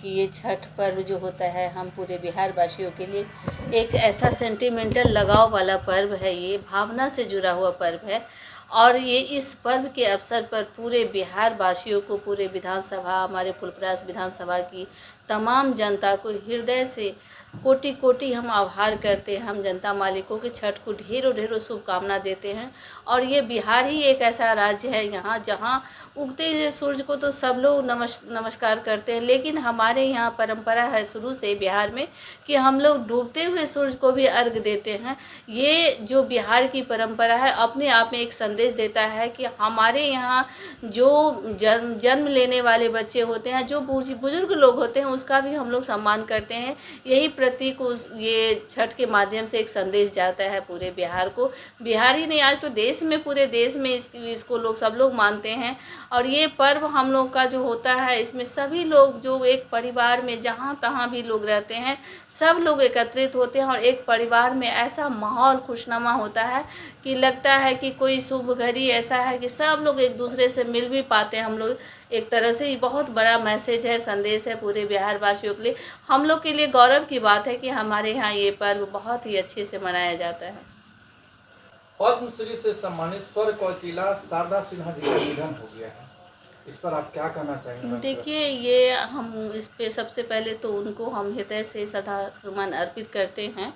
कि ये छठ पर्व जो होता है हम पूरे बिहार वासियों के लिए एक ऐसा सेंटिमेंटल लगाव वाला पर्व है। ये भावना से जुड़ा हुआ पर्व है और ये इस पर्व के अवसर पर पूरे बिहार वासियों को, पूरे विधानसभा, हमारे फुलपरास विधानसभा की तमाम जनता को हृदय से कोटि कोटि हम आभार करते हैं। हम जनता मालिकों के छठ को ढेरों ढेरों शुभकामना देते हैं। और ये बिहार ही एक ऐसा राज्य है यहाँ जहाँ उगते हुए सूरज को तो सब लोग नमस्कार करते हैं, लेकिन हमारे यहाँ परंपरा है शुरू से बिहार में कि हम लोग डूबते हुए सूरज को भी अर्घ देते हैं। ये जो बिहार की परंपरा है अपने आप में एक संदेश देता है कि हमारे यहाँ जो जन्म लेने वाले बच्चे होते हैं, जो बुजुर्ग लोग होते हैं, उसका भी हम लोग सम्मान करते हैं। यही प्रतीक ये छठ के माध्यम से एक संदेश जाता है पूरे बिहार को। बिहार ही नहीं, आज तो देश में, पूरे देश में इसको लोग सब लोग मानते हैं। और ये पर्व हम लोग का जो होता है, इसमें सभी लोग जो एक परिवार में जहाँ तहाँ भी लोग रहते हैं, सब लोग एकत्रित होते हैं और एक परिवार में ऐसा माहौल खुशनुमा होता है कि लगता है कि कोई शुभ घड़ी ऐसा है कि सब लोग एक दूसरे से मिल भी पाते हैं। हम लोग एक तरह से ये बहुत बड़ा मैसेज है, संदेश है पूरे बिहार वासियों के लिए। हम लोग के लिए गौरव की बात है कि हमारे यहाँ ये पर्व बहुत ही अच्छे से मनाया जाता है। पद्मश्री से सम्मानित स्वर कोकिला शारदा सिन्हा जी का निधन हो गया है, इस पर आप क्या कहना चाहेंगे? देखिए, ये हम इस पे सबसे पहले तो उनको हम हृदय से श्रद्धासुमन अर्पित करते हैं।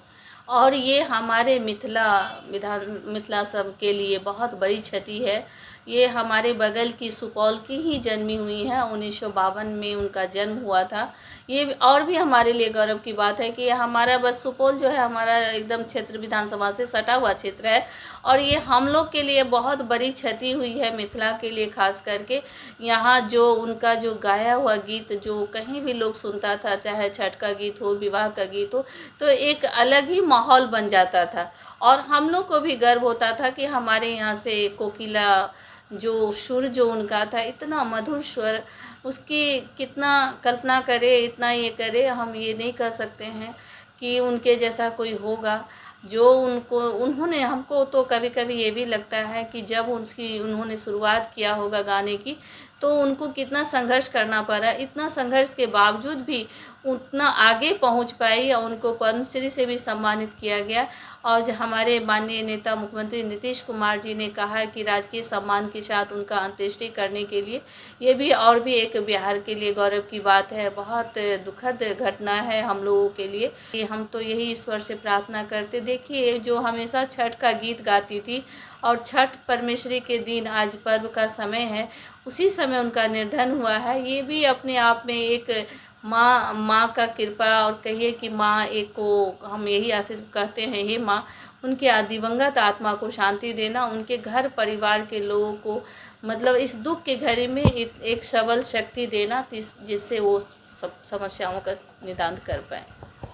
और ये हमारे मिथिला सब के लिए बहुत बड़ी क्षति है। ये हमारे बगल की सुपौल की ही जन्मी हुई है, 1952 में उनका जन्म हुआ था। ये और भी हमारे लिए गौरव की बात है कि हमारा बस सुपौल जो है हमारा एकदम क्षेत्र विधानसभा से सटा हुआ क्षेत्र है। और ये हम लोग के लिए बहुत बड़ी क्षति हुई है, मिथिला के लिए खास करके। यहाँ जो उनका जो गाया हुआ गीत जो कहीं भी लोग सुनता था, चाहे छठ का गीत हो, विवाह का गीत हो, तो एक अलग ही माहौल बन जाता था। और हम लोग को भी गर्व होता था कि हमारे यहाँ से कोकिला जो सुर जो उनका था, इतना मधुर स्वर, उसकी कितना कल्पना करे, इतना ये करे, हम ये नहीं कह सकते हैं कि उनके जैसा कोई होगा। जो उन्होंने हमको तो कभी कभी ये भी लगता है कि जब उन्होंने शुरुआत किया होगा गाने की, तो उनको कितना संघर्ष करना पड़ा। इतना संघर्ष के बावजूद भी उतना आगे पहुंच पाई और उनको पद्मश्री से भी सम्मानित किया गया। और जो हमारे माननीय नेता मुख्यमंत्री नीतीश कुमार जी ने कहा है कि राजकीय सम्मान के साथ उनका अंत्येष्टि करने के लिए, ये भी और भी एक बिहार के लिए गौरव की बात है। बहुत दुखद घटना है हम लोगों के लिए। कि हम तो यही ईश्वर से प्रार्थना करते। देखिए, जो हमेशा छठ का गीत गाती थी और छठ परमेश्वरी के दिन आज पर्व का समय है, उसी समय उनका निर्धन हुआ है। ये भी अपने आप में एक माँ का कृपा, और कहिए कि माँ एक को हम यही आशीष कहते हैं, हे माँ, उनके दिवंगत आत्मा को शांति देना, उनके घर परिवार के लोगों को मतलब इस दुख के घड़ी में एक सबल शक्ति देना, जिससे वो सब समस्याओं का निदान कर पाए।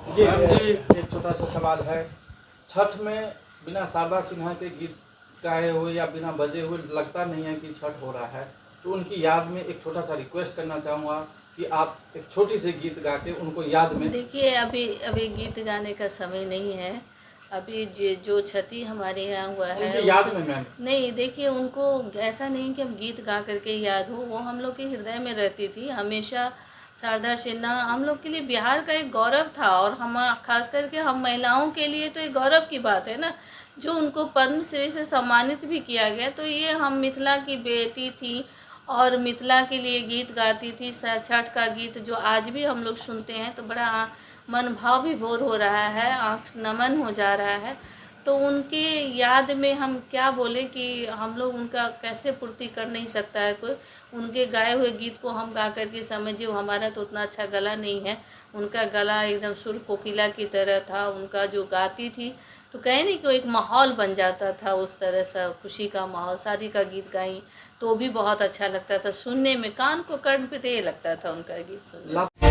जी एक छोटा सा सवाल है, छठ में बिना शारदा सिन्हा के गीत गाए हुए या बिना बजे हुए लगता नहीं है कि छठ हो रहा है। तो उनकी याद में एक छोटा सा रिक्वेस्ट करना चाहूँगा कि आप एक छोटी सी गीत गा के उनको याद में। देखिए, अभी गीत गाने का समय नहीं है। अभी जो क्षति हमारे यहाँ हुआ है उनकी याद में मैम नहीं, देखिए, उनको ऐसा नहीं कि हम गीत गा करके याद हो, वो हम लोग के हृदय में रहती थी हमेशा। शारदा सिन्हा हम लोग के लिए बिहार का एक गौरव था। और हम खास करके हम महिलाओं के लिए तो एक गौरव की बात है ना, जो उनको पद्मश्री से सम्मानित भी किया गया। तो ये हम मिथिला की बेटी थी और मिथिला के लिए गीत गाती थी। छठ का गीत जो आज भी हम लोग सुनते हैं तो बड़ा मन भाव विभोर हो रहा है, आँख नमन हो जा रहा है। तो उनके याद में हम क्या बोले कि हम लोग उनका कैसे पूर्ति कर नहीं सकता है कोई। उनके गाए हुए गीत को हम गा करके समझिए, हमारा तो उतना अच्छा गला नहीं है, उनका गला एकदम सुर कोकिला की तरह था। उनका जो गाती थी तो कहे नहीं कि एक माहौल बन जाता था, उस तरह से खुशी का माहौल। शादी का गीत गाई तो भी बहुत अच्छा लगता था सुनने में, कान को कर्णप्रिय लगता था उनका गीत सुनने में।